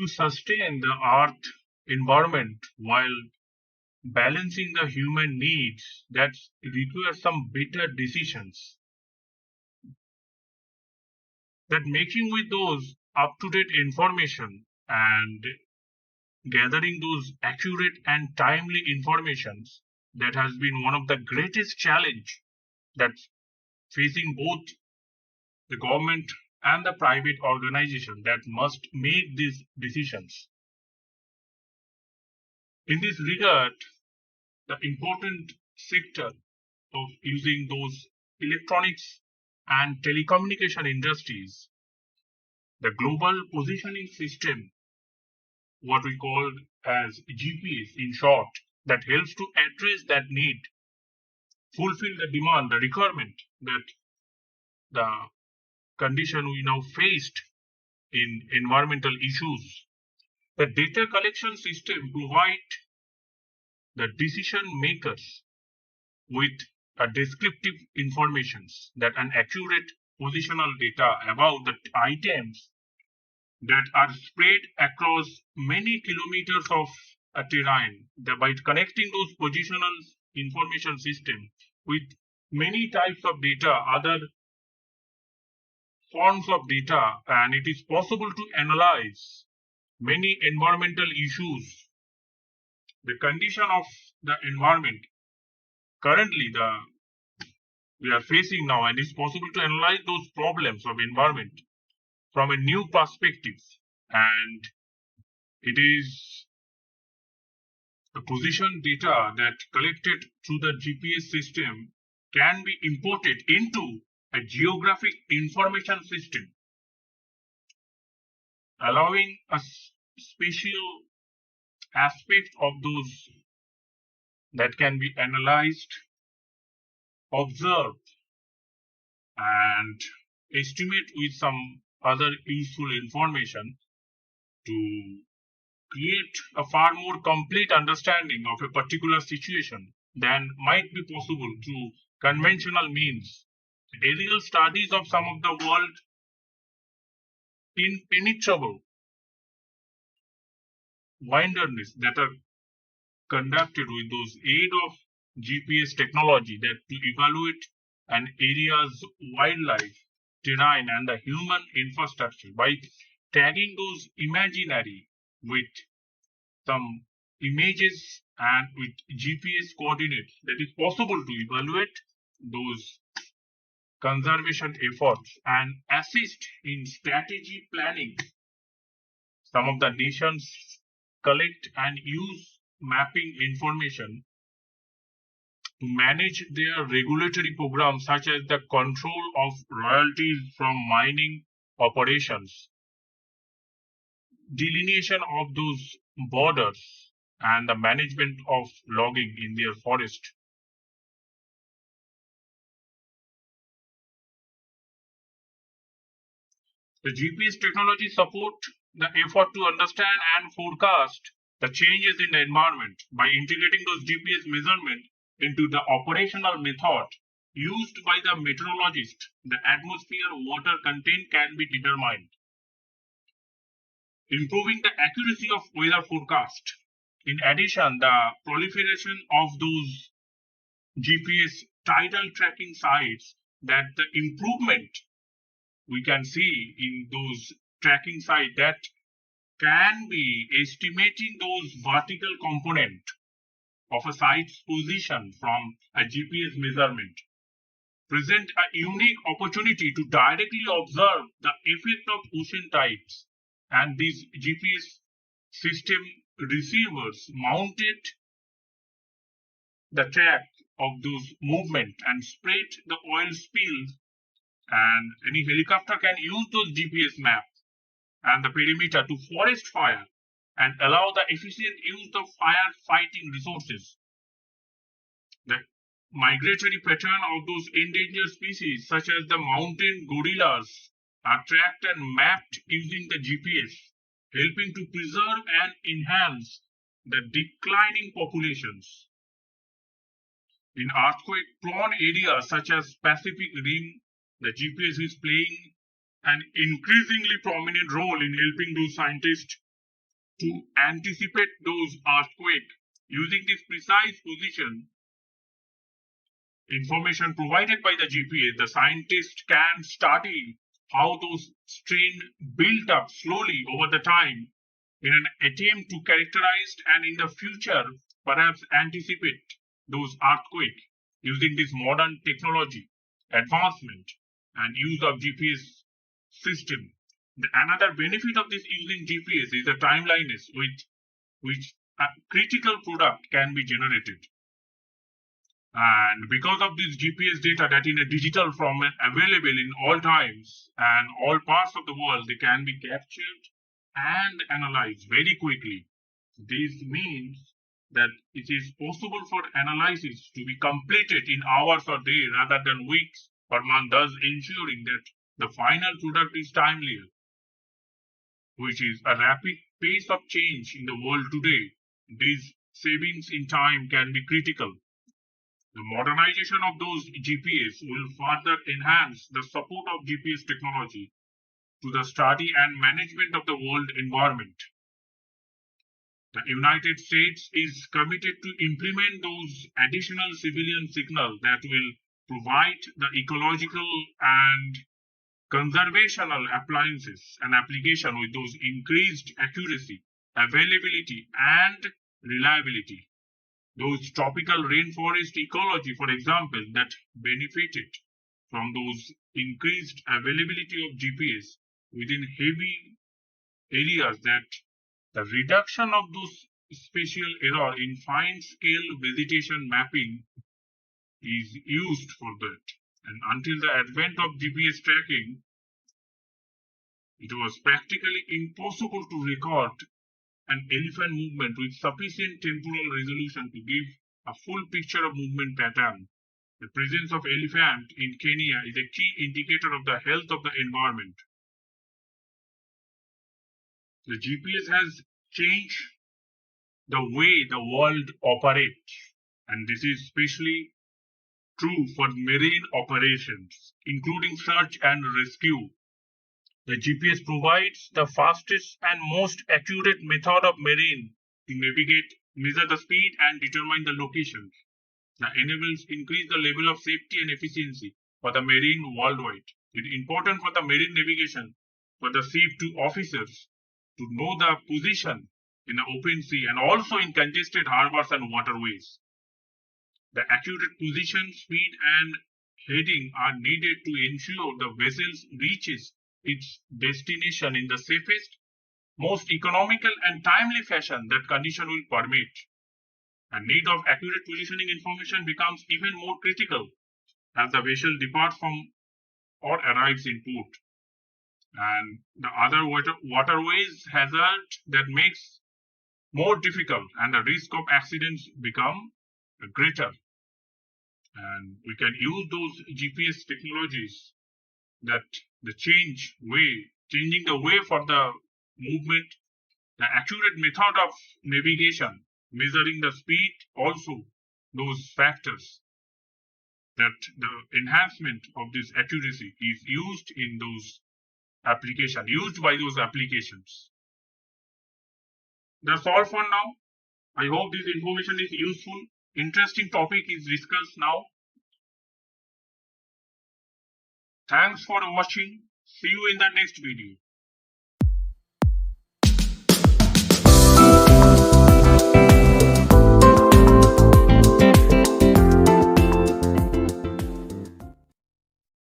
to sustain the Earth environment while balancing the human needs that require some better decisions. That making with those up-to-date information and gathering those accurate and timely informations that has been one of the greatest challenge that's facing both the government and the private organization that must make these decisions. In this regard, the important sector of using those electronics and telecommunication industries, the global positioning system, what we call as GPS in short, that helps to address that need, fulfill the demand, the requirement that the condition we now faced in environmental issues. The data collection system provide the decision makers with a descriptive informations that an accurate positional data about the items that are spread across many kilometers of a terrain. By connecting those positional information system with many types of data, other forms of data, and it is possible to analyze many environmental issues, the condition of the environment currently we are facing now, and it's possible to analyze those problems of environment from a new perspective, and it is the position data that collected through the GPS system can be imported into a geographic information system, allowing a special aspect of those that can be analyzed, observed, and estimate with some other useful information to create a far more complete understanding of a particular situation than might be possible through conventional means. Aerial studies of some of the world impenetrable wilderness that are conducted with those aid of GPS technology that to evaluate an area's wildlife, terrain, and the human infrastructure by tagging those imaginary with some images and with GPS coordinates, that is possible to evaluate those conservation efforts and assist in strategy planning. Some of the nations collect and use mapping information to manage their regulatory programs, such as the control of royalties from mining operations, delineation of those borders, and the management of logging in their forest. The GPS technology support the effort to understand and forecast the changes in the environment by integrating those GPS measurements into the operational method used by the meteorologist. The atmosphere water content can be determined, improving the accuracy of weather forecast. In addition, the proliferation of those GPS tidal tracking sites, that the improvement we can see in those tracking sites that can be estimating those vertical component of a site's position from a GPS measurement, present a unique opportunity to directly observe the effect of ocean tides, and these GPS system receivers mounted the track of those movement and spread the oil spills, and any helicopter can use those GPS maps and the perimeter to forest fire and allow the efficient use of firefighting resources. The migratory pattern of those endangered species, such as the mountain gorillas, are tracked and mapped using the GPS, helping to preserve and enhance the declining populations. In earthquake-prone areas such as Pacific Rim, the GPS is playing an increasingly prominent role in helping those scientists To anticipate those earthquakes, using this precise position information provided by the GPS, the scientists can study how those strain built up slowly over the time in an attempt to characterize and in the future perhaps anticipate those earthquakes using this modern technology advancement and use of GPS system. Another benefit of this using GPS is the timeliness with which a critical product can be generated. And because of this GPS data that in a digital form available in all times and all parts of the world, they can be captured and analyzed very quickly. This means that it is possible for analysis to be completed in hours or days rather than weeks or months, thus ensuring that the final product is timelier, which is a rapid pace of change in the world today. These savings in time can be critical. The modernization of those GPS will further enhance the support of GPS technology to the study and management of the world environment. The United States is committed to implement those additional civilian signals that will provide the ecological and conservational appliances and application with those increased accuracy, availability, and reliability. Those tropical rainforest ecology, for example, that benefited from those increased availability of GPS within heavy areas, that the reduction of those spatial error in fine scale vegetation mapping is used for that. And until the advent of GPS tracking, it was practically impossible to record an elephant movement with sufficient temporal resolution to give a full picture of movement pattern. The presence of elephant in Kenya is a key indicator of the health of the environment. The GPS has changed the way the world operates, and this is especially true for marine operations, including search and rescue. The GPS provides the fastest and most accurate method of marine to navigate, measure the speed, and determine the locations. That enables increase the level of safety and efficiency for the marine worldwide. It is important for the marine navigation for the sea officers to know the position in the open sea and also in congested harbors and waterways. The accurate position, speed, and heading are needed to ensure the vessel reaches its destination in the safest, most economical and timely fashion that condition will permit. The need of accurate positioning information becomes even more critical as the vessel departs from or arrives in port. And the other waterways hazard that makes more difficult and the risk of accidents become greater. And we can use those GPS technologies that changing the way for the movement, the accurate method of navigation, measuring the speed, also those factors, that the enhancement of this accuracy is used in those used by those applications. That's all for now. I hope this information is useful. Interesting topic is discussed now. Thanks for watching. See you in the next video.